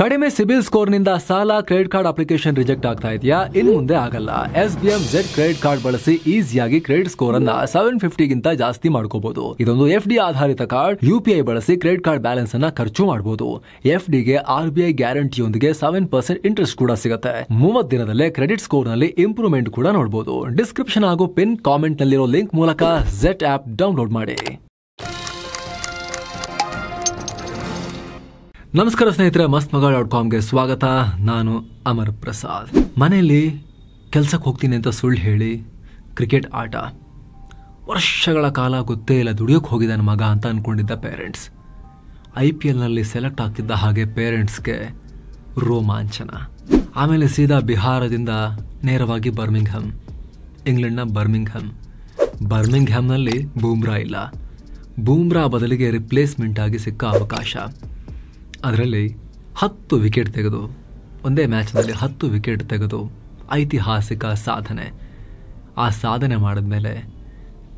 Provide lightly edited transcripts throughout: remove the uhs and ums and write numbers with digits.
ಕಡಿಮೆ ಸಿಬಿಲ್ ಸ್ಕೋರ್ ನಿಂದ ಸಾಲ ಕ್ರೆಡಿಟ್ ಕಾರ್ಡ್ ಅಪ್ಲಿಕೇಶನ್ ರಿಜೆಕ್ಟ್ ಆಗ್ತಾ ಇದೆಯಾ? ಇನ್ನು ಮುಂದೆ ಆಗಲ್ಲ. SBM Z ಕ್ರೆಡಿಟ್ ಕಾರ್ಡ್ ಬಳಸಿ ಈಸಿಯಾಗಿ ಕ್ರೆಡಿಟ್ ಸ್ಕೋರ್ ಅನ್ನ 750 ಗಿಂತ ಜಾಸ್ತಿ ಮಾಡ್ಕೋಬಹುದು. ಇದೊಂದು FD ಆಧಾರಿತ ಕಾರ್ಡ್. UPI ಬಳಸಿ ಕ್ರೆಡಿಟ್ ಕಾರ್ಡ್ ಬ್ಯಾಲೆನ್ಸ್ ಅನ್ನ ಖರ್ಚು ಮಾಡಬಹುದು. FD ಗೆ RBI ಗ್ಯಾರಂಟಿಯೊಂದಿಗೆ 7% ಇಂಟ್ರೆಸ್ಟ್ ಕೂಡ ಸಿಗುತ್ತೆ. 30 ದಿನದಲ್ಲೇ ಕ್ರೆಡಿಟ್ ಸ್ಕೋರ್ ನಲ್ಲಿ ಇಂಪ್ರೂವ್ಮೆಂಟ್ ಕೂಡ ನೋಡಬಹುದು. ಡಿಸ್ಕ್ರಿಪ್ಷನ್ ಹಾಗೂ ಪಿನ್ ಕಾಮೆಂಟ್ ನಲ್ಲಿರೋ ಲಿಂಕ್ ಮೂಲಕ Z ಆಪ್ ಡೌನ್ಲೋಡ್ ಮಾಡಿ. ನಮಸ್ಕಾರ ಸ್ನೇಹಿತರೆ, mastmaga.comಗೆ ಸ್ವಾಗತ. ನಾನು ಅಮರ್ ಪ್ರಸಾದ್. ಮನೆಯಲ್ಲಿ ಕೆಲ್ಸಕ್ಕೆ ಹೋಗ್ತೀನಿ ಅಂತ ಸುಳ್ಳು ಹೇಳಿ ಕ್ರಿಕೆಟ್ ಆಟ ವರ್ಷಗಳ ಕಾಲ ಗೊತ್ತೇ ಇಲ್ಲ, ದುಡಿಯೋಕೆ ಹೋಗಿದ್ದಾನೆ ಮಗ ಅಂತ ಅನ್ಕೊಂಡಿದ್ದ ಪೇರೆಂಟ್ಸ್. IPLನಲ್ಲಿ ಸೆಲೆಕ್ಟ್ ಆಗ್ತಿದ್ದ ಹಾಗೆ ಪೇರೆಂಟ್ಸ್ಗೆ ರೋಮಾಂಚನ. ಆಮೇಲೆ ಸೀದಾ ಬಿಹಾರದಿಂದ ನೇರವಾಗಿ ಬರ್ಮಿಂಗ್ಹ್ಯಾಮ್, ಇಂಗ್ಲೆಂಡ್ನ ಬರ್ಮಿಂಗ್ಹ್ಯಾಮ್ನಲ್ಲಿ ಬೂಮ್ರಾ ಇಲ್ಲ. ಬೂಮ್ರಾ ಬದಲಿಗೆ ರಿಪ್ಲೇಸ್ಮೆಂಟ್ ಆಗಿ ಸಿಕ್ಕ ಅವಕಾಶ. ಅದರಲ್ಲಿ 10 ವಿಕೆಟ್ ತೆಗೆದು, ಒಂದೇ ಮ್ಯಾಚ್ನಲ್ಲಿ 10 ವಿಕೆಟ್ ತೆಗೆದು ಐತಿಹಾಸಿಕ ಸಾಧನೆ. ಆ ಸಾಧನೆ ಮಾಡಿದ್ಮೇಲೆ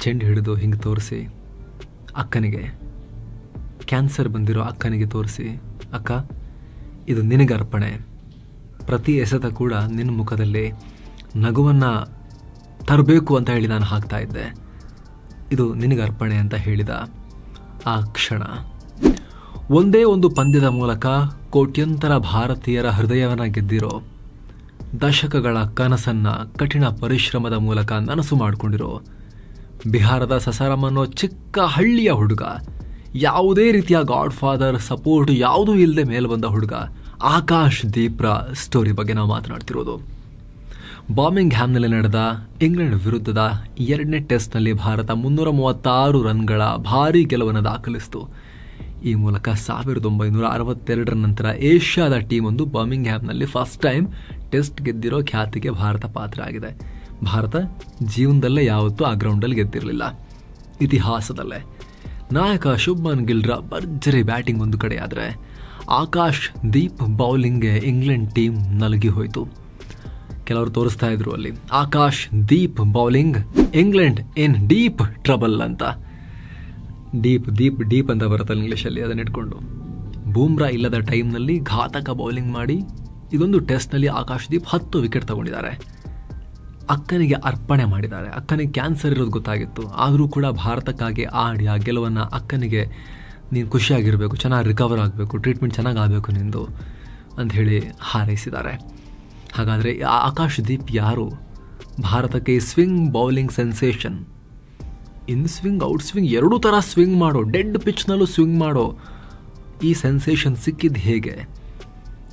ಚೆಂಡು ಹಿಡಿದು ಹಿಂಗೆ ತೋರಿಸಿ ಅಕ್ಕನಿಗೆ, ಕ್ಯಾನ್ಸರ್ ಬಂದಿರೋ ಅಕ್ಕನಿಗೆ ತೋರಿಸಿ, ಅಕ್ಕ ಇದು ನಿನಗರ್ಪಣೆ, ಪ್ರತಿ ಎಸೆತ ಕೂಡ ನಿನ್ನ ಮುಖದಲ್ಲಿ ನಗುವನ್ನು ತರಬೇಕು ಅಂತ ಹೇಳಿ ನಾನು ಹಾಕ್ತಾ ಇದ್ದೆ, ಇದು ನಿನಗರ್ಪಣೆ ಅಂತ ಹೇಳಿದ ಆ ಕ್ಷಣ. ಒಂದೇ ಒಂದು ಪಂದ್ಯದ ಮೂಲಕ ಕೋಟ್ಯಂತರ ಭಾರತೀಯರ ಹೃದಯವನ್ನು ಗೆದ್ದಿರೋ, ದಶಕಗಳ ಕನಸನ್ನ ಕಠಿಣ ಪರಿಶ್ರಮದ ಮೂಲಕ ನನಸು ಮಾಡಿಕೊಂಡಿರೋ ಬಿಹಾರದ ಸಸಾರಂ ಅನ್ನೋ ಚಿಕ್ಕ ಹಳ್ಳಿಯ ಹುಡುಗ, ಯಾವುದೇ ರೀತಿಯ ಗಾಡ್ ಫಾದರ್ ಸಪೋರ್ಟ್ ಯಾವುದೂ ಇಲ್ಲದೆ ಮೇಲೆ ಬಂದ ಹುಡುಗ ಆಕಾಶ್ ದೀಪ್ರ ಸ್ಟೋರಿ ಬಗ್ಗೆ ನಾವು ಮಾತನಾಡ್ತಿರೋದು. ಬರ್ಮಿಂಗ್ಹ್ಯಾಮ್ನಲ್ಲಿ ನಡೆದ ಇಂಗ್ಲೆಂಡ್ ವಿರುದ್ಧದ 2ನೇ ಟೆಸ್ಟ್ನಲ್ಲಿ ಭಾರತ 336 ರನ್ಗಳ ಭಾರೀ ಗೆಲುವನ್ನು ದಾಖಲಿಸಿತು. ಈ ಮೂಲಕ 1962 ನಂತರ ಏಷ್ಯಾದ ಟೀಮ್ ಒಂದು ಬರ್ಮಿಂಗ್ಹ್ಯಾಮ್ನಲ್ಲಿ ಫಸ್ಟ್ ಟೈಮ್ ಟೆಸ್ಟ್ ಗೆದ್ದಿರೋ ಖ್ಯಾತಿಗೆ ಭಾರತ ಪಾತ್ರ ಆಗಿದೆ. ಭಾರತ ಜೀವನದಲ್ಲೇ ಯಾವತ್ತೂ ಆ ಗ್ರೌಂಡಲ್ಲಿ ಗೆದ್ದಿರಲಿಲ್ಲ, ಇತಿಹಾಸದಲ್ಲೇ. ನಾಯಕ ಶುಭ್ಮನ್ ಗಿಲ್ರ ಭರ್ಜರಿ ಬ್ಯಾಟಿಂಗ್ ಒಂದು ಕಡೆ ಆದರೆ, ಆಕಾಶ್ ದೀಪ್ ಬೌಲಿಂಗ್ಗೆ ಇಂಗ್ಲೆಂಡ್ ಟೀಮ್ ನಲುಗಿ ಹೋಯಿತು. ಕೆಲವರು ತೋರಿಸ್ತಾ ಇದ್ರು ಅಲ್ಲಿ ಆಕಾಶ್ ದೀಪ್ ಬೌಲಿಂಗ್, ಇಂಗ್ಲೆಂಡ್ ಇನ್ ಡೀಪ್ ಟ್ರಬಲ್ ಅಂತ. ಡೀಪ್ ಅಂತ ಬರುತ್ತಲ್ಲ ಇಂಗ್ಲೀಷಲ್ಲಿ, ಅದನ್ನ ಇಟ್ಕೊಂಡು ಬೂಮ್ರಾ ಇಲ್ಲದ ಟೈಮ್ನಲ್ಲಿ ಘಾತಕ ಬೌಲಿಂಗ್ ಮಾಡಿ ಇದೊಂದು ಟೆಸ್ಟ್ನಲ್ಲಿ ಆಕಾಶ್ ದೀಪ್ 10 ವಿಕೆಟ್ ತಗೊಂಡಿದ್ದಾರೆ. ಅಕ್ಕನಿಗೆ ಅರ್ಪಣೆ ಮಾಡಿದ್ದಾರೆ. ಅಕ್ಕನಿಗೆ ಕ್ಯಾನ್ಸರ್ ಇರೋದು ಗೊತ್ತಾಗಿತ್ತು, ಆದರೂ ಕೂಡ ಭಾರತಕ್ಕಾಗಿ ಆಡಿ ಆ ಗೆಲುವನ್ನು ಅಕ್ಕನಿಗೆ, ನೀನು ಖುಷಿಯಾಗಿರಬೇಕು, ಚೆನ್ನಾಗಿ ರಿಕವರ್ ಆಗಬೇಕು, ಟ್ರೀಟ್ಮೆಂಟ್ ಚೆನ್ನಾಗಿ ಆಗಬೇಕು ನಿಂದು ಅಂತ ಹೇಳಿ ಹಾರೈಸಿದ್ದಾರೆ. ಹಾಗಾದರೆ ಆಕಾಶ್ ದೀಪ್ ಯಾರು? ಭಾರತಕ್ಕೆ ಸ್ವಿಂಗ್ ಬೌಲಿಂಗ್ ಸೆನ್ಸೇಷನ್, ಇನ್ ಸ್ವಿಂಗ್ ಔಟ್ ಸ್ವಿಂಗ್ ಎರಡೂ ಥರ ಸ್ವಿಂಗ್ ಮಾಡೋ, ಡೆಡ್ ಪಿಚ್ನಲ್ಲೂ ಸ್ವಿಂಗ್ ಮಾಡೋ ಈ ಸೆನ್ಸೇಷನ್ ಸಿಕ್ಕಿದ್ದು ಹೇಗೆ?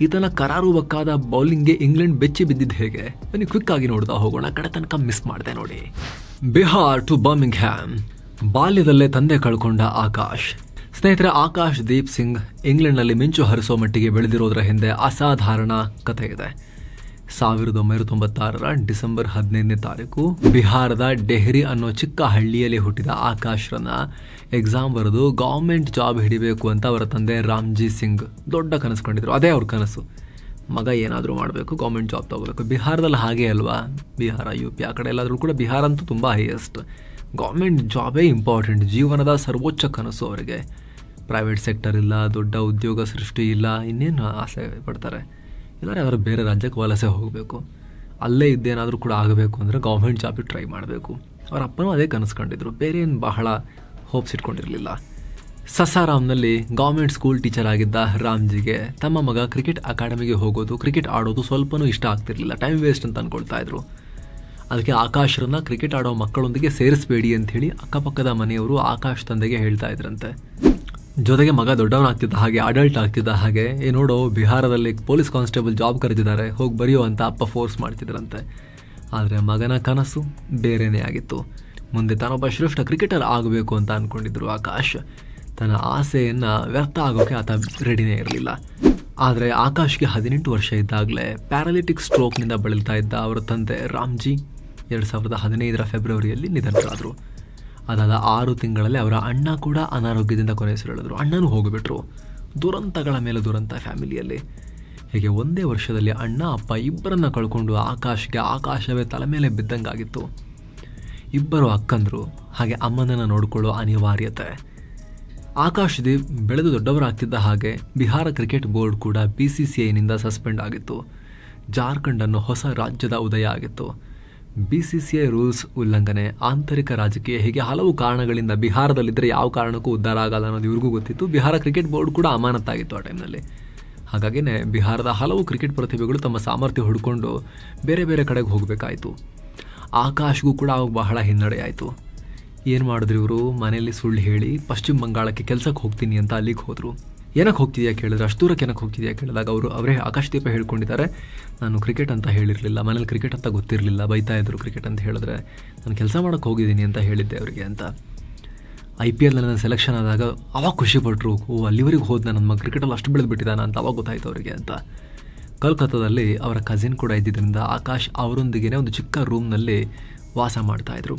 ಈತನ ಕರಾರುವಕ್ಕಾದ ಬೌಲಿಂಗ್ಗೆ ಇಂಗ್ಲೆಂಡ್ ಬೆಚ್ಚಿ ಬಿದ್ದಿದ್ದು ಹೇಗೆ? ಬನ್ನಿ ಕ್ವಿಕ್ ಆಗಿ ನೋಡ್ತಾ ಹೋಗೋಣ. ಕಡೆ ತನಕ ಮಿಸ್ ಮಾಡಿದೆ ನೋಡಿ. Bihar to Birmingham. ಬಾಲ್ಯದಲ್ಲೇ ತಂದೆ ಕಳ್ಕೊಂಡ ಆಕಾಶ್. ಸ್ನೇಹಿತರೆ, ಆಕಾಶ್ ದೀಪ್ ಸಿಂಗ್ ಇಂಗ್ಲೆಂಡ್ನಲ್ಲಿ ಮಿಂಚು ಹರಿಸೋ ಮಟ್ಟಿಗೆ ಬೆಳೆದಿರೋದ್ರ ಹಿಂದೆ ಅಸಾಧಾರಣ ಕಥೆ ಇದೆ. 1996 ಡಿಸೆಂಬರ್ 15ನೇ ತಾರೀಕು ಬಿಹಾರದ ಡೆಹ್ರಿ ಅನ್ನೋ ಚಿಕ್ಕ ಹಳ್ಳಿಯಲ್ಲಿ ಹುಟ್ಟಿದ ಆಕಾಶ್ರನ್ನ ಎಕ್ಸಾಮ್ ಬರೆದು ಗೌರ್ಮೆಂಟ್ ಜಾಬ್ ಹಿಡಿಬೇಕು ಅಂತ ಅವರ ತಂದೆ ರಾಮ್ಜಿ ಸಿಂಗ್ ದೊಡ್ಡ ಕನಸು ಕಂಡಿದ್ರು. ಅದೇ ಅವ್ರ ಕನಸು, ಮಗ ಏನಾದರೂ ಮಾಡಬೇಕು, ಗೌರ್ಮೆಂಟ್ ಜಾಬ್ ತಗೋಬೇಕು. ಬಿಹಾರದಲ್ಲಿ ಹಾಗೆ ಅಲ್ವಾ, ಬಿಹಾರ UP ಆ ಕಡೆ ಎಲ್ಲಾದರೂ ಕೂಡ ಬಿಹಾರ ಅಂತೂ ತುಂಬ ಹೈಯೆಸ್ಟ್. ಗೌರ್ಮೆಂಟ್ ಜಾಬೇ ಇಂಪಾರ್ಟೆಂಟ್, ಜೀವನದ ಸರ್ವೋಚ್ಚ ಕನಸು ಅವರಿಗೆ. ಪ್ರೈವೇಟ್ ಸೆಕ್ಟರ್ ಇಲ್ಲ, ದೊಡ್ಡ ಉದ್ಯೋಗ ಸೃಷ್ಟಿ ಇಲ್ಲ, ಇನ್ನೇನು ಆಸೆ ಪಡ್ತಾರೆ? ಇಲ್ಲಾರೆ ಅವರ ಬೇರೆ ರಾಜ್ಯಕ್ಕೆ ವಲಸೆ ಹೋಗಬೇಕು, ಅಲ್ಲೇ ಇದ್ದೇನಾದರೂ ಕೂಡ ಆಗಬೇಕು ಅಂದರೆ ಗೌರ್ಮೆಂಟ್ ಜಾಬಿಗೆ ಟ್ರೈ ಮಾಡಬೇಕು. ಅವರ ಅಪ್ಪನೂ ಅದೇ ಕನಸ್ಕೊಂಡಿದ್ರು, ಬೇರೆ ಏನು ಬಹಳ ಹೋಪ್ಸ್ ಇಟ್ಕೊಂಡಿರಲಿಲ್ಲ. ಸಸಾರಾಮ್ನಲ್ಲಿ ಗೌರ್ಮೆಂಟ್ ಸ್ಕೂಲ್ ಟೀಚರ್ ಆಗಿದ್ದ ರಾಮ್ಜಿಗೆ ತಮ್ಮ ಮಗ ಕ್ರಿಕೆಟ್ ಅಕಾಡೆಮಿಗೆ ಹೋಗೋದು, ಕ್ರಿಕೆಟ್ ಆಡೋದು ಸ್ವಲ್ಪನೂ ಇಷ್ಟ ಆಗ್ತಿರ್ಲಿಲ್ಲ, ಟೈಮ್ ವೇಸ್ಟ್ ಅಂತ ಅಂದ್ಕೊಳ್ತಾ ಇದ್ರು. ಅದಕ್ಕೆ ಆಕಾಶ್ರನ್ನ ಕ್ರಿಕೆಟ್ ಆಡೋ ಮಕ್ಕಳೊಂದಿಗೆ ಸೇರಿಸಬೇಡಿ ಅಂಥೇಳಿ ಅಕ್ಕಪಕ್ಕದ ಮನೆಯವರು ಆಕಾಶ್ ತಂದೆಗೆ ಹೇಳ್ತಾ ಇದ್ರಂತೆ. ಜೊತೆಗೆ ಮಗ ದೊಡ್ಡವನಾಗ್ತಿದ್ದ ಹಾಗೆ, ಅಡಲ್ಟ್ ಆಗ್ತಿದ್ದ ಹಾಗೆ, ನೋಡೋ ಬಿಹಾರದಲ್ಲಿ ಪೊಲೀಸ್ ಕಾನ್ಸ್ಟೇಬಲ್ ಜಾಬ್ ಕರೆದಿದ್ದಾರೆ, ಹೋಗಿ ಬರೆಯೋ ಅಂತ ಅಪ್ಪ ಫೋರ್ಸ್ ಮಾಡ್ತಿದ್ರಂತೆ. ಆದರೆ ಮಗನ ಕನಸು ಬೇರೆಯೇ ಆಗಿತ್ತು. ಮುಂದೆ ತಾನೊಬ್ಬ ಶ್ರೇಷ್ಠ ಕ್ರಿಕೆಟರ್ ಆಗಬೇಕು ಅಂತ ಅಂದ್ಕೊಂಡಿದ್ರು ಆಕಾಶ್. ತನ್ನ ಆಸೆಯನ್ನು ವ್ಯರ್ಥ ಆಗೋಕೆ ಆತ ರೆಡಿನೇ ಇರಲಿಲ್ಲ. ಆದರೆ ಆಕಾಶ್ಗೆ 18 ವರ್ಷ ಇದ್ದಾಗಲೇ ಪ್ಯಾರಾಲಿಟಿಕ್ ಸ್ಟ್ರೋಕ್ನಿಂದ ಬಳಲ್ತಾ ಇದ್ದ ಅವರ ತಂದೆ ರಾಮ್ಜಿ 2015 ಫೆಬ್ರವರಿಯಲ್ಲಿ ನಿಧನರಾದರು. ಅದಾದ 6 ತಿಂಗಳಲ್ಲಿ ಅವರ ಅಣ್ಣ ಕೂಡ ಅನಾರೋಗ್ಯದಿಂದ ಕೊನೆಯುಸಿರೆಳೆದರು. ಅಣ್ಣನೂ ಹೋಗಿಬಿಟ್ರು. ದುರಂತಗಳ ಮೇಲೆ ದುರಂತ ಫ್ಯಾಮಿಲಿಯಲ್ಲಿ. ಹೀಗೆ ಒಂದೇ ವರ್ಷದಲ್ಲಿ ಅಣ್ಣ ಅಪ್ಪ ಇಬ್ಬರನ್ನ ಕಳ್ಕೊಂಡು ಆಕಾಶ್ಗೆ ಆಕಾಶವೇ ತಲೆ ಮೇಲೆ ಬಿದ್ದಂಗಾಗಿತ್ತು. ಇಬ್ಬರು ಅಕ್ಕಂದರು, ಹಾಗೆ ಅಮ್ಮನನ್ನು ನೋಡಿಕೊಳ್ಳೋ ಅನಿವಾರ್ಯತೆ. ಆಕಾಶ್ ದೀಪ್ ಬೆಳೆದು ದೊಡ್ಡವರಾಗ್ತಿದ್ದ ಹಾಗೆ ಬಿಹಾರ ಕ್ರಿಕೆಟ್ ಬೋರ್ಡ್ ಕೂಡ BCCIನಿಂದ ಸಸ್ಪೆಂಡ್ ಆಗಿತ್ತು. ಜಾರ್ಖಂಡ್ ಅನ್ನು ಹೊಸ ರಾಜ್ಯದ ಉದಯ ಆಗಿತ್ತು. BCCI ರೂಲ್ಸ್ ಉಲ್ಲಂಘನೆ, ಆಂತರಿಕ ರಾಜಕೀಯ, ಹೀಗೆ ಹಲವು ಕಾರಣಗಳಿಂದ ಬಿಹಾರದಲ್ಲಿದ್ದರೆ ಯಾವ ಕಾರಣಕ್ಕೂ ಉದ್ಧಾರ ಆಗಲ್ಲ ಅನ್ನೋದು ಇವ್ರಿಗೂ ಗೊತ್ತಿತ್ತು. ಬಿಹಾರ ಕ್ರಿಕೆಟ್ ಬೋರ್ಡ್ ಕೂಡ ಅಮಾನತ್ತಾಗಿತ್ತು ಆ ಟೈಮ್ನಲ್ಲಿ. ಹಾಗಾಗಿನೇ ಬಿಹಾರದ ಹಲವು ಕ್ರಿಕೆಟ್ ಪ್ರತಿಭೆಗಳು ತಮ್ಮ ಸಾಮರ್ಥ್ಯ ಹುಡ್ಕೊಂಡು ಬೇರೆ ಬೇರೆ ಕಡೆಗೆ ಹೋಗಬೇಕಾಯಿತು. ಆಕಾಶ್ಗೂ ಕೂಡ ಅವಾಗ ಬಹಳ ಹಿನ್ನಡೆ ಆಯಿತು. ಏನು ಮಾಡಿದ್ರು ಇವರು, ಮನೆಯಲ್ಲಿ ಸುಳ್ಳು ಹೇಳಿ ಪಶ್ಚಿಮ ಬಂಗಾಳಕ್ಕೆ ಕೆಲಸಕ್ಕೆ ಹೋಗ್ತೀನಿ ಅಂತ ಅಲ್ಲಿಗೆ ಹೋದರು. ಏನಕ್ಕೆ ಹೋಗ್ತಿದ್ಯಾ ಕೇಳಿದ್ರೆ, ಅಷ್ಟು ದೂರಕ್ಕೆ ಏನಕ್ಕೆ ಹೋಗ್ತಿದ್ಯಾ ಕೇಳಿದಾಗ ಅವರೇ ಆಕಾಶ್ ದೀಪ ಹೇಳ್ಕೊಂಡಿದ್ದಾರೆ, ನಾನು ಕ್ರಿಕೆಟ್ ಅಂತ ಹೇಳಿರಲಿಲ್ಲ, ಮನೇಲಿ ಕ್ರಿಕೆಟ್ ಅಂತ ಗೊತ್ತಿರಲಿಲ್ಲ, ಬೈತಾ ಇದ್ರು ಕ್ರಿಕೆಟ್ ಅಂತ ಹೇಳಿದ್ರೆ, ನಾನು ಕೆಲಸ ಮಾಡೋಕ್ಕೆ ಹೋಗಿದ್ದೀನಿ ಅಂತ ಹೇಳಿದ್ದೆ ಅವರಿಗೆ ಅಂತ. IPL ನನ್ನ ಸೆಲೆಕ್ಷನ್ ಆದಾಗ ಅವಾಗ ಖುಷಿಪಟ್ಟರು, ಅಲ್ಲಿವರೆಗೆ ಹೋದ ನನ್ನ ಮಗ ಕ್ರಿಕೆಟಲ್ಲಿ ಅಷ್ಟು ಬೆಳೆದ್ಬಿಟ್ಟಿದ್ದಾನ ಅಂತ ಅವಾಗ ಗೊತ್ತಾಯ್ತು ಅವರಿಗೆ ಅಂತ. ಕೋಲ್ಕತ್ತಾದಲ್ಲಿ ಅವರ ಕಸಿನ್ ಕೂಡ ಇದ್ದಿದ್ದರಿಂದ ಆಕಾಶ್ ಅವರೊಂದಿಗೆ ಒಂದು ಚಿಕ್ಕ ರೂಮ್ನಲ್ಲಿ ವಾಸ ಮಾಡ್ತಾಯಿದ್ರು.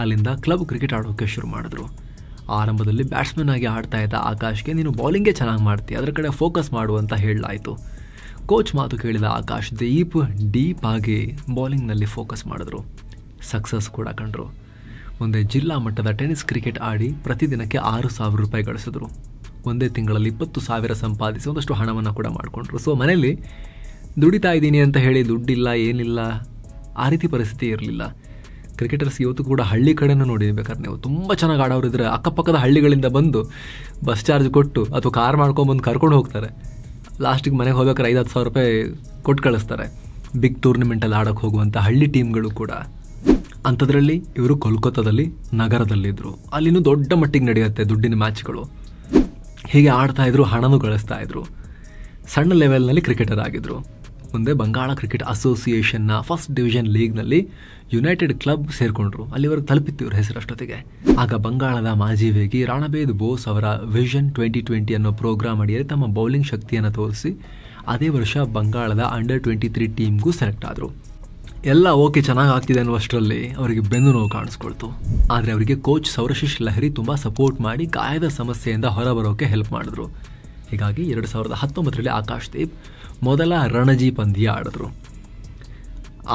ಅಲ್ಲಿಂದ ಕ್ಲಬ್ ಕ್ರಿಕೆಟ್ ಆಡೋಕ್ಕೆ ಶುರು ಮಾಡಿದ್ರು. ಆರಂಭದಲ್ಲಿ ಬ್ಯಾಟ್ಸ್ಮನ್ ಆಗಿ ಆಡ್ತಾ ಇದ್ದ ಆಕಾಶ್ಗೆ ನೀನು ಬೌಲಿಂಗೇ ಚೆನ್ನಾಗಿ ಮಾಡ್ತೀಯ, ಅದರ ಕಡೆ ಫೋಕಸ್ ಮಾಡು ಅಂತ ಹೇಳಲಾಯಿತು. ಕೋಚ್ ಮಾತು ಕೇಳಿದ ಆಕಾಶ್ ಡೀಪ್ ಆಗಿ ಬೌಲಿಂಗ್ನಲ್ಲಿ ಫೋಕಸ್ ಮಾಡಿದ್ರು. ಸಕ್ಸಸ್ ಕೂಡ ಕಂಡ್ರು. ಮುಂದೆ ಜಿಲ್ಲಾ ಮಟ್ಟದ ಟೆನ್ನಿಸ್ ಕ್ರಿಕೆಟ್ ಆಡಿ ಪ್ರತಿದಿನಕ್ಕೆ 6,000 ರೂಪಾಯಿ ಗಳಿಸಿದ್ರು. ಒಂದೇ ತಿಂಗಳಲ್ಲಿ 20,000 ಸಂಪಾದಿಸಿ ಒಂದಷ್ಟು ಹಣವನ್ನು ಕೂಡ ಮಾಡಿಕೊಂಡ್ರು. ಸೊ ಮನೇಲಿ ದುಡಿತಾ ಇದ್ದೀನಿ ಅಂತ ಹೇಳಿ ದುಡ್ಡಿಲ್ಲ, ಏನಿಲ್ಲ, ಆ ರೀತಿ ಪರಿಸ್ಥಿತಿ ಇರಲಿಲ್ಲ. ಕ್ರಿಕೆಟರ್ಸ್ ಇವತ್ತು ಕೂಡ ಹಳ್ಳಿ ಕಡೆನೂ ನೋಡಿ, ಬೇಕಾದ್ರೆ ನೀವು ತುಂಬ ಚೆನ್ನಾಗಿ ಆಡೋರು ಇದ್ದರೆ ಅಕ್ಕಪಕ್ಕದ ಹಳ್ಳಿಗಳಿಂದ ಬಂದು ಬಸ್ ಚಾರ್ಜ್ ಕೊಟ್ಟು ಅಥವಾ ಕಾರ್ ಮಾಡ್ಕೊಂಬಂದು ಕರ್ಕೊಂಡು ಹೋಗ್ತಾರೆ. ಲಾಸ್ಟಿಗೆ ಮನೆಗೆ ಹೋಗ್ಬೇಕಾದ್ರೆ 5,000 ರೂಪಾಯಿ ಕೊಟ್ಟು ಕಳಿಸ್ತಾರೆ. ಬಿಗ್ ಟೂರ್ನಿಮೆಂಟಲ್ಲಿ ಆಡೋಕ್ಕೆ ಹೋಗುವಂಥ ಹಳ್ಳಿ ಟೀಮ್ಗಳು ಕೂಡ. ಅಂಥದ್ರಲ್ಲಿ ಇವರು ಕೋಲ್ಕತ್ತಾದಲ್ಲಿ ನಗರದಲ್ಲಿದ್ದರು. ಅಲ್ಲಿನೂ ದೊಡ್ಡ ಮಟ್ಟಿಗೆ ನಡೆಯುತ್ತೆ ದುಡ್ಡಿನ ಮ್ಯಾಚ್ಗಳು. ಹೀಗೆ ಆಡ್ತಾಯಿದ್ರು, ಹಣನೂ ಗಳಿಸ್ತಾಯಿದ್ರು. ಸಣ್ಣ ಲೆವೆಲ್ನಲ್ಲಿ ಕ್ರಿಕೆಟರ್ ಆಗಿದ್ದರು. ಮುಂದೆ ಬಂಗಾಳ ಕ್ರಿಕೆಟ್ ಅಸೋಸಿಯೇಷನ್ನ ಫಸ್ಟ್ ಡಿವಿಷನ್ ಲೀಗ್ನಲ್ಲಿ ಯುನೈಟೆಡ್ ಕ್ಲಬ್ ಸೇರಿಕೊಂಡ್ರು. ಅಲ್ಲಿವರೆಗೆ ತಲುಪಿತ್ತು ಇವ್ರ ಹೆಸರಷ್ಟೊತ್ತಿಗೆ. ಆಗ ಬಂಗಾಳದ ಮಾಜಿ ವೇಗಿ ರಾಣಬೇದ್ ಬೋಸ್ ಅವರ ವಿಷನ್ 2020 ಅನ್ನೋ ಪ್ರೋಗ್ರಾಮ್ ಅಡಿಯಲ್ಲಿ ತಮ್ಮ ಬೌಲಿಂಗ್ ಶಕ್ತಿಯನ್ನು ತೋರಿಸಿ ಅದೇ ವರ್ಷ ಬಂಗಾಳದ ಅಂಡರ್-23 ಟೀಮ್ಗೂ ಸೆಲೆಕ್ಟ್ ಆದರು. ಎಲ್ಲ ಓಕೆ, ಚೆನ್ನಾಗಿ ಆಗ್ತಿದೆ ಅನ್ನುವಷ್ಟರಲ್ಲಿ ಅವರಿಗೆ ಬೆನ್ನು ನೋವು ಕಾಣಿಸ್ಕೊಳ್ತು. ಆದರೆ ಅವರಿಗೆ ಕೋಚ್ ಸೌರಶಿಶ್ ಲಹರಿ ತುಂಬ ಸಪೋರ್ಟ್ ಮಾಡಿ ಗಾಯದ ಸಮಸ್ಯೆಯಿಂದ ಹೊರಬರೋಕೆ ಹೆಲ್ಪ್ ಮಾಡಿದ್ರು. ಹೀಗಾಗಿ 2019ರಲ್ಲಿ ಆಕಾಶ್ ದೀಪ್ ಮೊದಲ ರಣಜಿ ಪಂದ್ಯ ಆಡಿದ್ರು.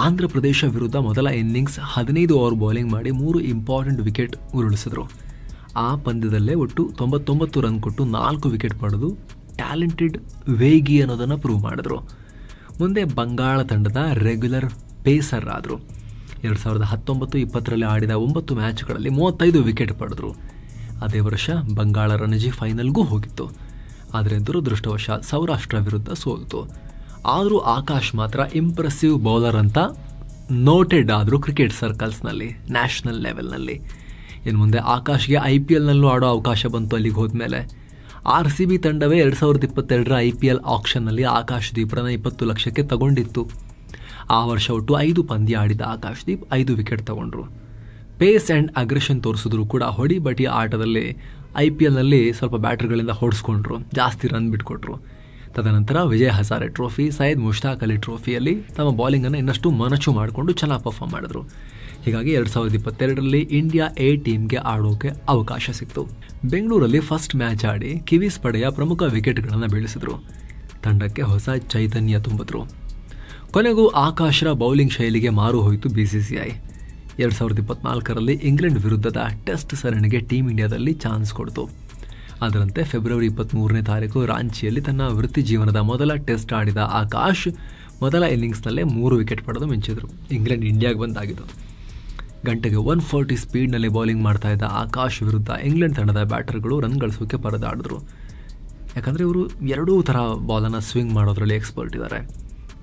ಆಂಧ್ರ ಪ್ರದೇಶ ವಿರುದ್ಧ ಮೊದಲ ಇನ್ನಿಂಗ್ಸ್ 15 ಓವರ್ ಬೌಲಿಂಗ್ ಮಾಡಿ 3 ಇಂಪಾರ್ಟೆಂಟ್ ವಿಕೆಟ್ ಉರುಳಿಸಿದ್ರು. ಆ ಪಂದ್ಯದಲ್ಲೇ ಒಟ್ಟು 99 ರನ್ ಕೊಟ್ಟು 4 ವಿಕೆಟ್ ಪಡೆದು ಟ್ಯಾಲೆಂಟೆಡ್ ವೇಗಿ ಅನ್ನೋದನ್ನು ಪ್ರೂವ್ ಮಾಡಿದ್ರು. ಮುಂದೆ ಬಂಗಾಳ ತಂಡದ ರೆಗ್ಯುಲರ್ ಪೇಸರ್ ಆದರು. 2019-20ರಲ್ಲಿ ಆಡಿದ 9 ಮ್ಯಾಚ್ಗಳಲ್ಲಿ 35 ವಿಕೆಟ್ ಪಡೆದ್ರು. ಅದೇ ವರ್ಷ ಬಂಗಾಳ ರಣಜಿ ಫೈನಲ್ಗೂ ಹೋಗಿತ್ತು. ಆದರೆ ದುರದೃಷ್ಟವಶಾತ್ ಸೌರಾಷ್ಟ್ರ ವಿರುದ್ಧ ಸೋಲ್ತು. ಆದರೂ ಆಕಾಶ್ ಮಾತ್ರ ಇಂಪ್ರೆಸಿವ್ ಬೌಲರ್ ಅಂತ ನೋಟೆಡ್ ಆದರು ಕ್ರಿಕೆಟ್ ಸರ್ಕಲ್ಸ್ನಲ್ಲಿ, ನ್ಯಾಷನಲ್ ಲೆವೆಲ್ನಲ್ಲಿ. ಇನ್ನು ಮುಂದೆ ಆಕಾಶ್ಗೆ IPLನಲ್ಲೂ ಆಡೋ ಅವಕಾಶ ಬಂತು. ಅಲ್ಲಿಗೆ ಹೋದ್ಮೇಲೆ RCB ತಂಡವೇ 2022ರ IPL ಆಕ್ಷನ್ನಲ್ಲಿ ಆಕಾಶ್ ದೀಪ್ರನ್ನ 20 ಲಕ್ಷಕ್ಕೆ ತಗೊಂಡಿತ್ತು. ಆ ವರ್ಷ ಒಟ್ಟು 5 ಪಂದ್ಯ ಆಡಿದ ಆಕಾಶ್ ದೀಪ್ 5 ವಿಕೆಟ್ ತಗೊಂಡ್ರು. ಪೇಸ್ ಆ್ಯಂಡ್ ಅಗ್ರೆಷನ್ ತೋರಿಸಿದ್ರು ಕೂಡ ಹೊಡಿ ಬಟಿ ಆಟದಲ್ಲಿ IPLನಲ್ಲಿ ಸ್ವಲ್ಪ ಬ್ಯಾಟರ್ಗಳಿಂದ ಹೊಡೆಸ್ಕೊಂಡ್ರು, ಜಾಸ್ತಿ ರನ್ ಬಿಟ್ಕೊಟ್ರು. ತದನಂತರ ವಿಜಯ್ ಹಜಾರೆ ಟ್ರೋಫಿ, ಸೈಯದ್ ಮುಷ್ತಾಕ್ ಅಲಿ ಟ್ರೋಫಿಯಲ್ಲಿ ತಮ್ಮ ಬೌಲಿಂಗನ್ನು ಇನ್ನಷ್ಟು ಮನಚು ಮಾಡಿಕೊಂಡು ಚೆನ್ನಾಗಿ ಪರ್ಫಾರ್ಮ್ ಮಾಡಿದ್ರು. ಹೀಗಾಗಿ 2022ರಲ್ಲಿ ಇಂಡಿಯಾ A ಟೀಮ್ಗೆ ಆಡೋಕೆ ಅವಕಾಶ ಸಿಕ್ತು. ಬೆಂಗಳೂರಲ್ಲಿ ಫಸ್ಟ್ ಮ್ಯಾಚ್ ಆಡಿ ಕಿವೀಸ್ ಪಡೆಯ ಪ್ರಮುಖ ವಿಕೆಟ್ಗಳನ್ನು ಬೀಳಿಸಿದ್ರು. ತಂಡಕ್ಕೆ ಹೊಸ ಚೈತನ್ಯ ತುಂಬಿದ್ರು. ಕೊನೆಗೂ ಆಕಾಶ್ರ ಬೌಲಿಂಗ್ ಶೈಲಿಗೆ ಮಾರು ಹೋಯಿತು BCCI. 2024ರಲ್ಲಿ ಇಂಗ್ಲೆಂಡ್ ವಿರುದ್ಧದ ಟೆಸ್ಟ್ ಸರಣಿಗೆ ಟೀಮ್ ಇಂಡಿಯಾದಲ್ಲಿ ಚಾನ್ಸ್ ಕೊಡ್ತು. ಅದರಂತೆ ಫೆಬ್ರವರಿ 23ನೇ ತಾರೀಕು ರಾಂಚಿಯಲ್ಲಿ ತನ್ನ ವೃತ್ತಿ ಜೀವನದ ಮೊದಲ ಟೆಸ್ಟ್ ಆಡಿದ ಆಕಾಶ್ ಮೊದಲ ಇನ್ನಿಂಗ್ಸ್ನಲ್ಲೇ 3 ವಿಕೆಟ್ ಪಡೆದು ಮಿಂಚಿದ್ರು. ಇಂಗ್ಲೆಂಡ್ ಇಂಡಿಯಾಗೆ ಬಂದಾಗಿದ್ದು. ಗಂಟೆಗೆ 140 ಸ್ಪೀಡ್ನಲ್ಲಿ ಬೌಲಿಂಗ್ ಮಾಡ್ತಾ ಇದ್ದ ಆಕಾಶ್ ವಿರುದ್ಧ ಇಂಗ್ಲೆಂಡ್ ತಂಡದ ಬ್ಯಾಟರ್ಗಳು ರನ್ ಗಳಿಸೋಕೆ ಪರದಾಡಿದ್ರು. ಯಾಕಂದರೆ ಇವರು ಎರಡೂ ಥರ ಬಾಲನ್ನು ಸ್ವಿಂಗ್ ಮಾಡೋದ್ರಲ್ಲಿ ಎಕ್ಸ್ಪರ್ಟ್ ಇದ್ದಾರೆ.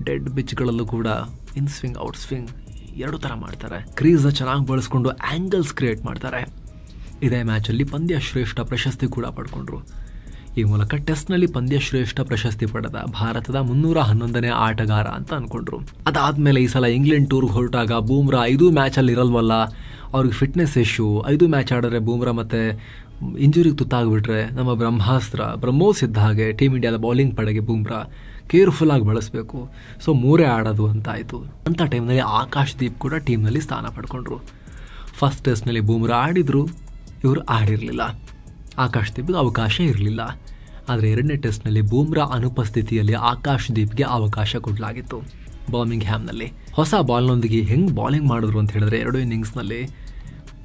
ಡೆಡ್ ಪಿಚ್ಗಳಲ್ಲೂ ಕೂಡ ಇನ್ ಸ್ವಿಂಗ್, ಔಟ್ ಸ್ವಿಂಗ್ ಎರಡೂ ಥರ ಮಾಡ್ತಾರೆ. ಕ್ರೀಸ್ನ ಚೆನ್ನಾಗಿ ಬಳಸ್ಕೊಂಡು ಆ್ಯಂಗಲ್ಸ್ ಕ್ರಿಯೇಟ್ ಮಾಡ್ತಾರೆ. ಇದೇ ಮ್ಯಾಚಲ್ಲಿ ಪಂದ್ಯ ಶ್ರೇಷ್ಠ ಪ್ರಶಸ್ತಿ ಕೂಡ ಪಡ್ಕೊಂಡ್ರು. ಈ ಮೂಲಕ ಟೆಸ್ಟ್ನಲ್ಲಿ ಪಂದ್ಯ ಶ್ರೇಷ್ಠ ಪ್ರಶಸ್ತಿ ಪಡೆದ ಭಾರತದ 311ನೇ ಆಟಗಾರ ಅಂತ ಅಂದ್ಕೊಂಡ್ರು. ಅದಾದಮೇಲೆ ಈ ಸಲ ಇಂಗ್ಲೆಂಡ್ ಟೂರ್ಗೆ ಹೊರಟಾಗ ಬೂಮ್ರಾ 5 ಮ್ಯಾಚಲ್ಲಿ ಇರಲ್ವಲ್ಲ, ಅವ್ರಿಗೆ ಫಿಟ್ನೆಸ್ ಇಶ್ಯೂ. 5 ಮ್ಯಾಚ್ ಆಡಿದ್ರೆ ಬೂಮ್ರಾ ಮತ್ತು ಇಂಜುರಿಗೆ ತುತ್ತಾಗ್ಬಿಟ್ರೆ ನಮ್ಮ ಬ್ರಹ್ಮೋಸ್ ಇದ್ದ ಹಾಗೆ ಟೀಮ್ ಇಂಡಿಯಾದ ಬೌಲಿಂಗ್ ಪಡೆಗೆ ಬೂಮ್ರಾ ಕೇರ್ಫುಲ್ಲಾಗಿ ಬಳಸಬೇಕು. ಸೊ 3 ಆಡೋದು ಅಂತ ಆಯಿತು. ಅಂಥ ಟೈಮ್ನಲ್ಲಿ ಆಕಾಶ್ ದೀಪ್ ಕೂಡ ಟೀಮ್ನಲ್ಲಿ ಸ್ಥಾನ ಪಡ್ಕೊಂಡ್ರು. ಫಸ್ಟ್ ಟೆಸ್ಟ್ನಲ್ಲಿ ಬೂಮ್ರಾ ಆಡಿದ್ರು, ಇವರು ಆಡಿರಲಿಲ್ಲ. ಆಕಾಶ್ ದೀಪ್ಗೆ ಅವಕಾಶ ಇರಲಿಲ್ಲ. ಆದರೆ 2ನೇ ಟೆಸ್ಟ್ನಲ್ಲಿ ಬೂಮ್ರಾ ಅನುಪಸ್ಥಿತಿಯಲ್ಲಿ ಆಕಾಶ್ ದೀಪ್ಗೆ ಅವಕಾಶ ಕೊಡಲಾಗಿತ್ತು. ಬರ್ಮಿಂಗ್ಹ್ಯಾಮ್ನಲ್ಲಿ ಹೊಸ ಬಾಲ್ನೊಂದಿಗೆ ಹೆಂಗೆ ಬೌಲಿಂಗ್ ಮಾಡಿದ್ರು ಅಂತ ಹೇಳಿದ್ರೆ 2 ಇನ್ನಿಂಗ್ಸ್ನಲ್ಲಿ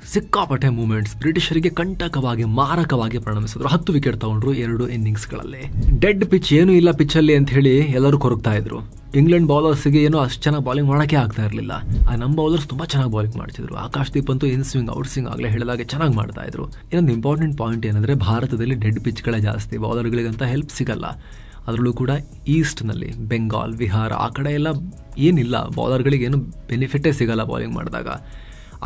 ಸಿಕ್ಕಾಪಟ್ಟೆ ಮೂವ್ಮೆಂಟ್ಸ್, ಬ್ರಿಟಿಷರಿಗೆ ಕಂಟಕವಾಗಿ ಮಾರಕವಾಗಿ ಪರಿಣಮಿಸಿದ್ರು. 10 ವಿಕೆಟ್ ತಗೊಂಡ್ರು 2 ಇನ್ನಿಂಗ್ಸ್ಗಳಲ್ಲಿ. ಡೆಡ್ ಪಿಚ್ ಏನೂ ಇಲ್ಲ ಪಿಚ್ಚಲ್ಲಿ ಅಂತ ಹೇಳಿ ಎಲ್ಲರೂ ಕೊರಗ್ತಾ ಇದ್ರು. ಇಂಗ್ಲೆಂಡ್ ಬೌಲರ್ಸ್ಗೆ ಏನೋ ಅಷ್ಟು ಚೆನ್ನಾಗಿ ಬೌಲಿಂಗ್ ಮಾಡೋಕ್ಕೆ ಆಗ್ತಾ ಇರಲಿಲ್ಲ. ನಮ್ಮ ಬೌಲರ್ಸ್ ತುಂಬ ಚೆನ್ನಾಗಿ ಬೌಲಿಂಗ್ ಮಾಡ್ತಿದ್ರು. ಆಕಾಶ್ದೀಪ್ ಅಂತೂ ಇನ್ ಸ್ವಿಂಗ್ ಔಟ್ ಸ್ವಿಂಗ್ ಆಗಲೇ ಹೇಳಿದಾಗೆ ಚೆನ್ನಾಗಿ ಮಾಡ್ತಾ ಇದ್ರು. ಇನ್ನೊಂದು ಇಂಪಾರ್ಟೆಂಟ್ ಪಾಯಿಂಟ್ ಏನಂದರೆ ಭಾರತದಲ್ಲಿ ಡೆಡ್ ಪಿಚ್ಗಳೇ ಜಾಸ್ತಿ, ಬೌಲರ್ಗಳಿಗಂತ ಹೆಲ್ಪ್ ಸಿಗಲ್ಲ. ಅದರಲ್ಲೂ ಕೂಡ ಈಸ್ಟ್ನಲ್ಲಿ ಬೆಂಗಾಲ್, ವಿಹಾರ ಆ ಕಡೆ ಎಲ್ಲ ಏನಿಲ್ಲ, ಬೌಲರ್ಗಳಿಗೇನು ಬೆನಿಫಿಟೇ ಸಿಗಲ್ಲ ಬೌಲಿಂಗ್ ಮಾಡಿದಾಗ.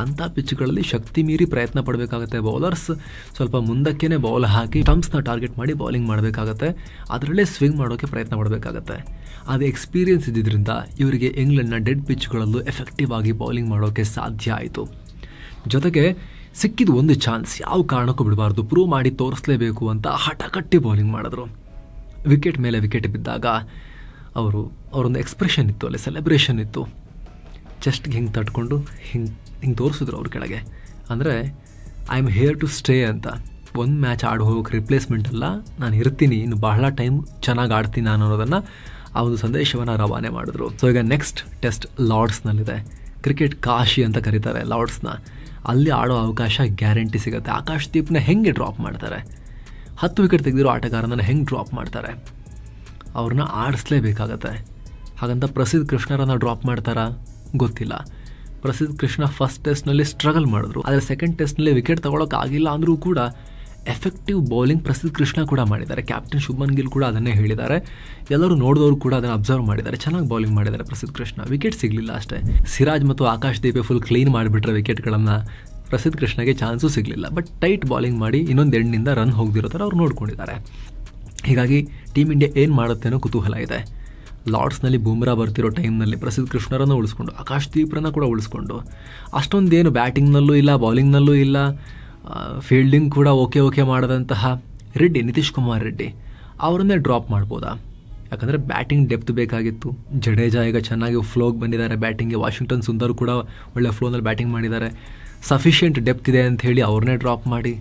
ಅಂಥ ಪಿಚ್ಗಳಲ್ಲಿ ಶಕ್ತಿ ಮೀರಿ ಪ್ರಯತ್ನ ಪಡಬೇಕಾಗತ್ತೆ. ಬೌಲರ್ಸ್ ಸ್ವಲ್ಪ ಮುಂದಕ್ಕೇ ಬೌಲ್ ಹಾಕಿ ಸ್ಟಂಪ್ಸ್ನ ಟಾರ್ಗೆಟ್ ಮಾಡಿ ಬೌಲಿಂಗ್ ಮಾಡಬೇಕಾಗತ್ತೆ. ಅದರಲ್ಲೇ ಸ್ವಿಂಗ್ ಮಾಡೋಕ್ಕೆ ಪ್ರಯತ್ನ ಪಡಬೇಕಾಗತ್ತೆ. ಅದು ಎಕ್ಸ್ಪೀರಿಯನ್ಸ್ ಇದ್ದಿದ್ದರಿಂದ ಇವರಿಗೆ ಇಂಗ್ಲೆಂಡ್ನ ಡೆಡ್ ಪಿಚ್ಗಳಲ್ಲೂ ಎಫೆಕ್ಟಿವ್ ಆಗಿ ಬೌಲಿಂಗ್ ಮಾಡೋಕ್ಕೆ ಸಾಧ್ಯ ಆಯಿತು. ಜೊತೆಗೆ ಸಿಕ್ಕಿದ ಒಂದು ಚಾನ್ಸ್ ಯಾವ ಕಾರಣಕ್ಕೂ ಬಿಡಬಾರ್ದು, ಪ್ರೂವ್ ಮಾಡಿ ತೋರಿಸಲೇಬೇಕು ಅಂತ ಹಠ ಕಟ್ಟಿ ಬೌಲಿಂಗ್ ಮಾಡಿದ್ರು. ವಿಕೆಟ್ ಮೇಲೆ ವಿಕೆಟ್ ಬಿದ್ದಾಗ ಅವರೊಂದು ಎಕ್ಸ್ಪ್ರೆಷನ್ ಇತ್ತು, ಅಲ್ಲಿ ಸೆಲೆಬ್ರೇಷನ್ ಇತ್ತು. ಚೆಸ್ಟ್ಗೆ ಹಿಂಗೆ ತಟ್ಕೊಂಡು ಹಿಂಗೆ ತೋರಿಸಿದ್ರು ಅವ್ರ ಕೆಳಗೆ. ಅಂದರೆ I am here to stay ಅಂತ. ಒಂದು ಮ್ಯಾಚ್ ಆಡಿ ಹೋಗೋಕೆ ರಿಪ್ಲೇಸ್ಮೆಂಟ್ ಅಲ್ಲ, ನಾನು ಇರ್ತೀನಿ, ಇನ್ನು ಬಹಳ ಟೈಮ್ ಚೆನ್ನಾಗಿ ಆಡ್ತೀನಿ ನಾನು ಅನ್ನೋದನ್ನು ಆ ಒಂದು ಸಂದೇಶವನ್ನು ರವಾನೆ ಮಾಡಿದ್ರು. ಸೊ ಈಗ ನೆಕ್ಸ್ಟ್ ಟೆಸ್ಟ್ ಲಾರ್ಡ್ಸ್ನಲ್ಲಿದೆ. ಕ್ರಿಕೆಟ್ ಕಾಶಿ ಅಂತ ಕರೀತಾರೆ ಲಾರ್ಡ್ಸ್ನ. ಅಲ್ಲಿ ಆಡೋ ಅವಕಾಶ ಗ್ಯಾರಂಟಿ ಸಿಗುತ್ತೆ. ಆಕಾಶ್ದೀಪ್ನ ಹೆಂಗೆ ಡ್ರಾಪ್ ಮಾಡ್ತಾರೆ? 10 ವಿಕೆಟ್ ತೆಗೆದಿರೋ ಆಟಗಾರನ ಹೆಂಗೆ ಡ್ರಾಪ್ ಮಾಡ್ತಾರೆ? ಅವ್ರನ್ನ ಆಡಿಸ್ಲೇಬೇಕಾಗತ್ತೆ. ಹಾಗಂತ ಪ್ರಸಿದ್ಧ ಕೃಷ್ಣರನ್ನು ಡ್ರಾಪ್ ಮಾಡ್ತಾರಾ? ಗೊತ್ತಿಲ್ಲ. ಪ್ರಸಿದ್ಧ ಕೃಷ್ಣ ಫಸ್ಟ್ ಟೆಸ್ಟ್ನಲ್ಲಿ ಸ್ಟ್ರಗಲ್ ಮಾಡಿದ್ರು, ಆದರೆ ಸೆಕೆಂಡ್ ಟೆಸ್ಟ್ನಲ್ಲಿ ವಿಕೆಟ್ ತಗೊಳ್ಳೋಕ್ಕಾಗಿಲ್ಲ ಅಂದರೂ ಕೂಡ ಎಫೆಕ್ಟಿವ್ ಬೌಲಿಂಗ್ ಪ್ರಸಿದ್ಧ ಕೃಷ್ಣ ಕೂಡ ಮಾಡಿದ್ದಾರೆ. ಕ್ಯಾಪ್ಟನ್ ಶುಭ್ಮನ್ ಗಿಲ್ ಕೂಡ ಅದನ್ನೇ ಹೇಳಿದ್ದಾರೆ. ಎಲ್ಲರೂ ನೋಡಿದವರು ಕೂಡ ಅದನ್ನು ಅಬ್ಸರ್ವ್ ಮಾಡಿದ್ದಾರೆ. ಚೆನ್ನಾಗಿ ಬೌಲಿಂಗ್ ಮಾಡಿದ್ದಾರೆ ಪ್ರಸಿದ್ಧ ಕೃಷ್ಣ. ವಿಕೆಟ್ ಸಿಗಲಿಲ್ಲ ಅಷ್ಟೇ. ಸಿರಾಜ್ ಮತ್ತು ಆಕಾಶ್ದೀಪೆ ಫುಲ್ ಕ್ಲೀನ್ ಮಾಡಿಬಿಟ್ರೆ ವಿಕೆಟ್ಗಳನ್ನು. ಪ್ರಸಿದ್ಧ ಕೃಷ್ಣಗೆ ಚಾನ್ಸೂ ಸಿಗಲಿಲ್ಲ. ಬಟ್ ಟೈಟ್ ಬೌಲಿಂಗ್ ಮಾಡಿ ಇನ್ನೊಂದು ಎಂಡ್ನಿಂದ ರನ್ ಹೋಗದಿರೋ ಥರ ಅವ್ರು ನೋಡ್ಕೊಂಡಿದ್ದಾರೆ. ಹೀಗಾಗಿ ಟೀಮ್ ಇಂಡಿಯಾ ಏನು ಮಾಡುತ್ತೆ ಅನ್ನೋ ಕುತೂಹಲ ಇದೆ. ಲಾರ್ಡ್ಸ್ನಲ್ಲಿ ಬೂಮ್ರಾ ಬರ್ತಿರೋ ಟೈಮ್ನಲ್ಲಿ ಪ್ರಸಿದ್ಧ ಕೃಷ್ಣರನ್ನು ಉಳಿಸ್ಕೊಂಡು ಆಕಾಶ್ದೀಪ್ರನ್ನ ಕೂಡ ಉಳಿಸ್ಕೊಂಡು ಅಷ್ಟೊಂದೇನು ಬ್ಯಾಟಿಂಗ್ನಲ್ಲೂ ಇಲ್ಲ, ಬೌಲಿಂಗ್ನಲ್ಲೂ ಇಲ್ಲ, ಫೀಲ್ಡಿಂಗ್ ಕೂಡ ಓಕೆ ಮಾಡಿದಂತಹ ರೆಡ್ಡಿ, ನಿತೀಶ್ ಕುಮಾರ್ ರೆಡ್ಡಿ ಅವರನ್ನೇ ಡ್ರಾಪ್ ಮಾಡ್ಬೋದಾ? ಯಾಕಂದರೆ ಬ್ಯಾಟಿಂಗ್ ಡೆಪ್ತ್ ಬೇಕಾಗಿತ್ತು. ಜಡೇಜಾ ಈಗ ಚೆನ್ನಾಗಿ ಫ್ಲೋಗೆ ಬಂದಿದ್ದಾರೆ ಬ್ಯಾಟಿಂಗ್ಗೆ. ವಾಷಿಂಗ್ಟನ್ ಸುಂದರ್ ಕೂಡ ಒಳ್ಳೆ ಫ್ಲೋನಲ್ಲಿ ಬ್ಯಾಟಿಂಗ್ ಮಾಡಿದ್ದಾರೆ. ಸಫಿಷಿಯೆಂಟ್ ಡೆಪ್ತ್ ಇದೆ ಅಂತ ಹೇಳಿ ಅವ್ರನ್ನೇ ಡ್ರಾಪ್ ಮಾಡಿ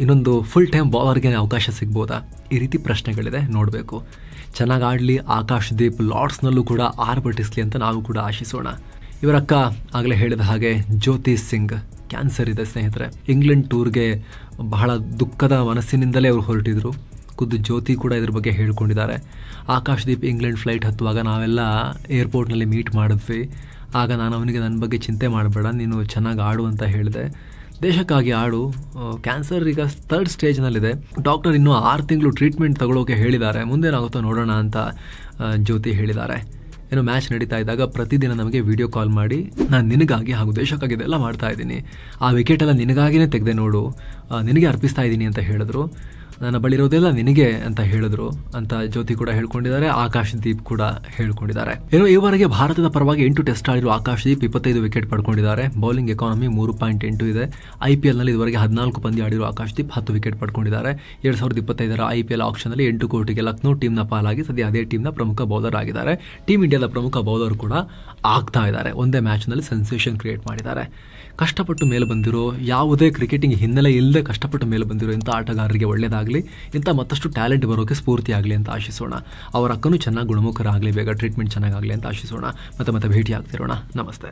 ಇನ್ನೊಂದು ಫುಲ್ ಟೈಮ್ ಬೌಲರ್ಗೆ ಅವಕಾಶ ಸಿಗ್ಬೋದಾ? ಈ ರೀತಿ ಪ್ರಶ್ನೆಗಳಿದೆ, ನೋಡಬೇಕು. ಚೆನ್ನಾಗಿ ಆಡಲಿ ಆಕಾಶ್ದೀಪ್, ಲಾರ್ಡ್ಸ್ನಲ್ಲೂ ಕೂಡ ಆರ್ಭಟಿಸಲಿ ಅಂತ ನಾವು ಕೂಡ ಆಶಿಸೋಣ. ಇವರ ಅಕ್ಕ ಆಗಲೇ ಹೇಳಿದ ಹಾಗೆ ಜ್ಯೋತಿ ಸಿಂಗ್ ಕ್ಯಾನ್ಸರ್ ಇದೆ ಸ್ನೇಹಿತರೆ. ಇಂಗ್ಲೆಂಡ್ ಟೂರ್ಗೆ ಬಹಳ ದುಃಖದ ಮನಸ್ಸಿನಿಂದಲೇ ಅವರು ಹೊರಟಿದ್ರು. ಖುದ್ದು ಜ್ಯೋತಿ ಕೂಡ ಇದ್ರ ಬಗ್ಗೆ ಹೇಳ್ಕೊಂಡಿದ್ದಾರೆ. ಆಕಾಶ್ದೀಪ್ ಇಂಗ್ಲೆಂಡ್ ಫ್ಲೈಟ್ ಹತ್ತುವಾಗ ನಾವೆಲ್ಲ ಏರ್ಪೋರ್ಟ್ನಲ್ಲಿ ಮೀಟ್ ಮಾಡಿದ್ವಿ. ಆಗ ನಾನು ಅವನಿಗೆ ನನ್ನ ಬಗ್ಗೆ ಚಿಂತೆ ಮಾಡಬೇಡ, ನೀನು ಚೆನ್ನಾಗಿ ಆಡು ಅಂತ ಹೇಳಿದೆ. ದೇಶಕ್ಕಾಗಿ ಆಡು. ಕ್ಯಾನ್ಸರ್ ಈಗ 3rd ಸ್ಟೇಜ್ನಲ್ಲಿದೆ. ಡಾಕ್ಟರ್ ಇನ್ನೂ 6 ತಿಂಗಳು ಟ್ರೀಟ್ಮೆಂಟ್ ತಗೊಳ್ಳೋಕೆ ಹೇಳಿದ್ದಾರೆ. ಮುಂದೇನಾಗುತ್ತೋ ನೋಡೋಣ ಅಂತ ಜ್ಯೋತಿ ಹೇಳಿದ್ದಾರೆ. ಏನೋ ಮ್ಯಾಚ್ ನಡೀತಾ ಇದ್ದಾಗ ಪ್ರತಿದಿನ ನಮಗೆ ವಿಡಿಯೋ ಕಾಲ್ ಮಾಡಿ, ನಾನು ನಿನಗಾಗಿ ಹಾಗೂ ದೇಶಕ್ಕಾಗಿ ಇದೆಲ್ಲ ಮಾಡ್ತಾ ಇದ್ದೀನಿ, ಆ ವಿಕೆಟೆಲ್ಲ ನಿನಗಾಗಿಯೇ ತೆಗೆದೆ ನೋಡು, ನಿನಗೆ ಅರ್ಪಿಸ್ತಾ ಇದ್ದೀನಿ ಅಂತ ಹೇಳಿದ್ರು. ನನ್ನ ಬಳಿ ಇರೋದೆಲ್ಲ ನಿನಗೆ ಅಂತ ಹೇಳಿದ್ರು ಅಂತ ಜ್ಯೋತಿ ಕೂಡ ಹೇಳ್ಕೊಂಡಿದ್ದಾರೆ. ಆಕಾಶ್ದೀಪ್ ಕೂಡ ಹೇಳ್ಕೊಂಡಿದ್ದಾರೆ. ಏನೋ ಈವರೆಗೆ ಭಾರತದ ಪರವಾಗಿ 8 ಟೆಸ್ಟ್ ಆಡಿರೋ ಆಕಾಶ್ದೀಪ್ 25 ವಿಕೆಟ್ ಪಡ್ಕೊಂಡಿದ್ದಾರೆ. ಬೌಲಿಂಗ್ ಎಕಾನಮಿ 3.8 ಇದೆ. IPLನಲ್ಲಿ ಇದುವರೆಗೆ 14 ಪಂದ್ಯ ಆಡಿರೋ ಆಕಾಶ್ದೀಪ್ 10 ವಿಕೆಟ್ ಪಡ್ಕೊಂಡಿದ್ದಾರೆ. 2025ರ IPL ಆಕ್ಷನ್ನಲ್ಲಿ 8 ಕೋಟಿಗೆ ಲಕ್ನೋ ಟೀಮ್ನ ಪಾಲಾಗಿ ಸದ್ಯ ಅದೇ ಟೀಮ್ನ ಪ್ರಮುಖ ಬೌಲರ್ ಆಗಿದ್ದಾರೆ. ಟೀಮ್ ಇಂಡಿಯಾದ ಪ್ರಮುಖ ಬೌಲರ್ ಕೂಡ ಆಗ್ತಾ ಇದ್ದಾರೆ. ಒಂದೇ ಮ್ಯಾಚ್ನಲ್ಲಿ ಸೆನ್ಸೇಷನ್ ಕ್ರಿಯೇಟ್ ಮಾಡಿದ್ದಾರೆ. ಕಷ್ಟಪಟ್ಟು ಮೇಲೆ ಬಂದಿರೋ, ಯಾವುದೇ ಕ್ರಿಕೆಟಿಂಗ್ ಹಿನ್ನೆಲೆ ಇಲ್ಲದೆ ಕಷ್ಟಪಟ್ಟು ಮೇಲೆ ಬಂದಿರೋ ಇಂಥ ಆಟಗಾರರಿಗೆ ಒಳ್ಳೆಯದಾಗಲಿ, ಇಂಥ ಮತ್ತಷ್ಟು ಟ್ಯಾಲೆಂಟ್ ಬರೋಕ್ಕೆ ಸ್ಫೂರ್ತಿ ಆಗಲಿ ಅಂತ ಆಶಿಸೋಣ. ಅವರ ಅಕ್ಕನೂ ಚೆನ್ನಾಗಿ ಗುಣಮುಖರಾಗಲಿ, ಬೇಗ ಟ್ರೀಟ್ಮೆಂಟ್ ಚೆನ್ನಾಗಾಗಲಿ ಅಂತ ಆಶಿಸೋಣ. ಮತ್ತೆ ಭೇಟಿ ಆಗ್ತಿರೋಣ. ನಮಸ್ತೆ.